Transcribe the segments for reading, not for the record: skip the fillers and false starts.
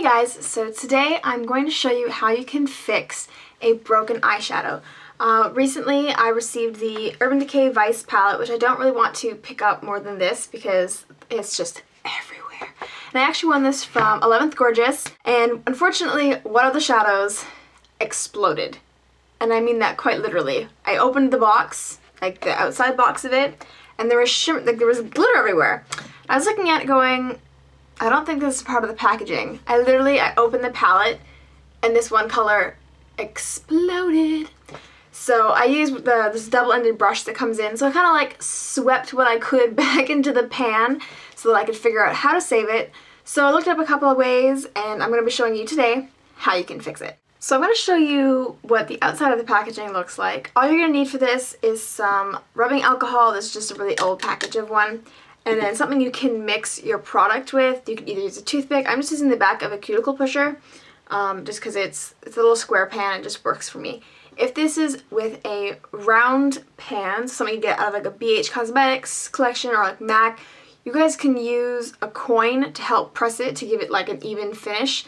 guys, so today I'm going to show you how you can fix a broken eyeshadow. Recently I received the Urban Decay Vice palette, which I don't really want to pick up more than this because it's just everywhere. And I actually won this from 11thGorgeous, and unfortunately one of the shadows exploded. And I mean that quite literally. I opened the box, like the outside box of it, and there was there was glitter everywhere. I was looking at it going, I don't think this is part of the packaging. I opened the palette and this one color exploded. So I used this double-ended brush that comes in. So I kind of like swept what I could back into the pan so that I could figure out how to save it. So I looked up a couple of ways and I'm going to be showing you today how you can fix it. So I'm going to show you what the outside of the packaging looks like. All you're going to need for this is some rubbing alcohol. This is just a really old package of one. And then something you can mix your product with. You can either use a toothpick. I'm just using the back of a cuticle pusher just because it's a little square pan. It just works for me. If this is with a round pan, something you get out of like a BH Cosmetics collection or like MAC, you guys can use a coin to help press it to give it like an even finish.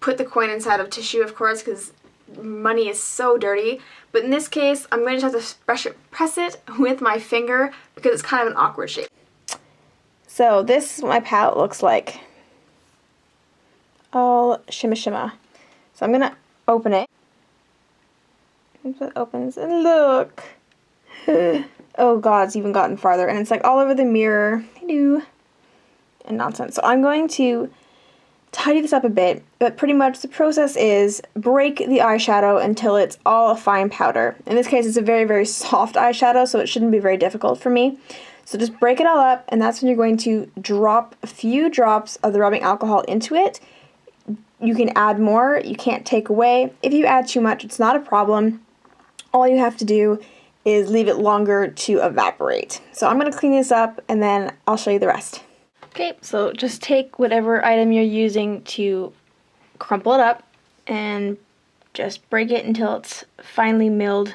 Put the coin inside of tissue, of course, because money is so dirty. But in this case, I'm going to have to press it with my finger because it's kind of an awkward shape. So this is what my palette looks like. All shimma shimma. So I'm going to open it. Once it opens, and look! Oh god, it's even gotten farther. And it's like all over the mirror. Hello. And nonsense. So I'm going to tidy this up a bit, but pretty much the process is break the eyeshadow until it's all a fine powder. In this case, it's a very, very soft eyeshadow, so it shouldn't be very difficult for me. So just break it all up, and that's when you're going to drop a few drops of the rubbing alcohol into it. You can add more, you can't take away. If you add too much, it's not a problem. All you have to do is leave it longer to evaporate. So I'm going to clean this up, and then I'll show you the rest. Okay, so just take whatever item you're using to crumple it up, and just break it until it's finely milled.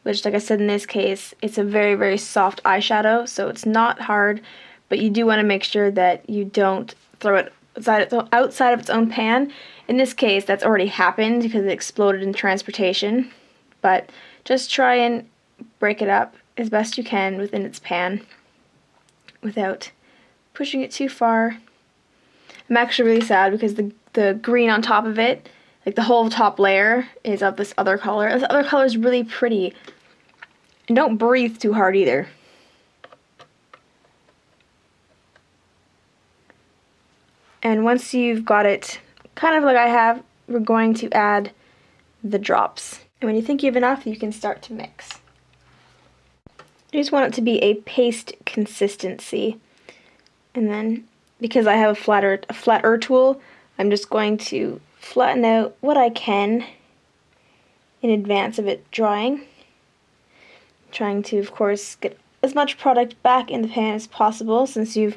Which, like I said, in this case, it's a very, very soft eyeshadow, so it's not hard, but you do want to make sure that you don't throw it outside of its own pan. In this case, that's already happened because it exploded in transportation, but just try and break it up as best you can within its pan without pushing it too far. I'm actually really sad because the green on top of it, like the whole top layer, is of this other color. This other color is really pretty. And don't breathe too hard either. And once you've got it kind of like I have, we're going to add the drops. And when you think you have enough, you can start to mix. You just want it to be a paste consistency. And then, because I have a flatter tool, I'm just going to flatten out what I can in advance of it drying. Trying to, of course, get as much product back in the pan as possible, since you've,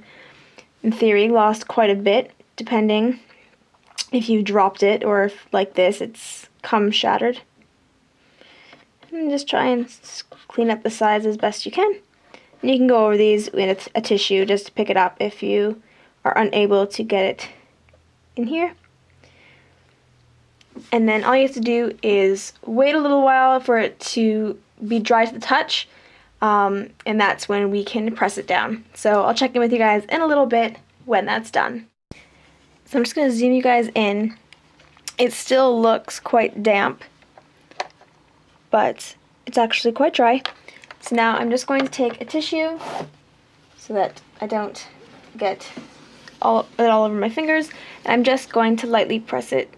in theory, lost quite a bit, depending if you dropped it or if, like this, it's come shattered. And just try and clean up the sides as best you can. And you can go over these with a tissue just to pick it up if you are unable to get it in here. And then all you have to do is wait a little while for it to be dry to the touch, and that's when we can press it down. So I'll check in with you guys in a little bit when that's done. So I'm just going to zoom you guys in. It still looks quite damp, but it's actually quite dry. So now I'm just going to take a tissue so that I don't get it all over my fingers, and I'm just going to lightly press it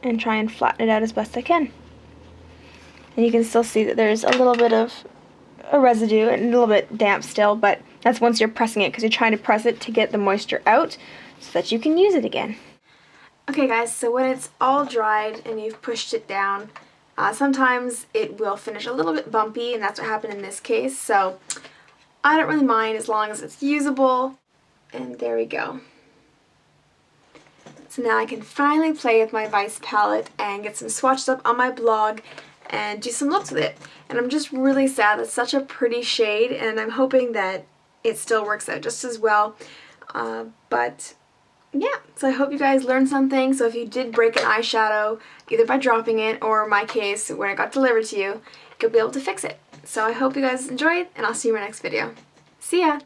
and try and flatten it out as best I can. And you can still see that there's a little bit of a residue and a little bit damp still, but that's once you're pressing it, because you're trying to press it to get the moisture out so that you can use it again. Okay guys, so when it's all dried and you've pushed it down, sometimes it will finish a little bit bumpy, and that's what happened in this case, so I don't really mind as long as it's usable. And there we go. So now I can finally play with my Vice palette and get some swatches up on my blog and do some looks with it. And I'm just really sad. It's such a pretty shade, and I'm hoping that it still works out just as well. But yeah, so I hope you guys learned something. So if you did break an eyeshadow, either by dropping it or in my case, when it got delivered to you, you'll be able to fix it. So I hope you guys enjoyed, and I'll see you in my next video. See ya!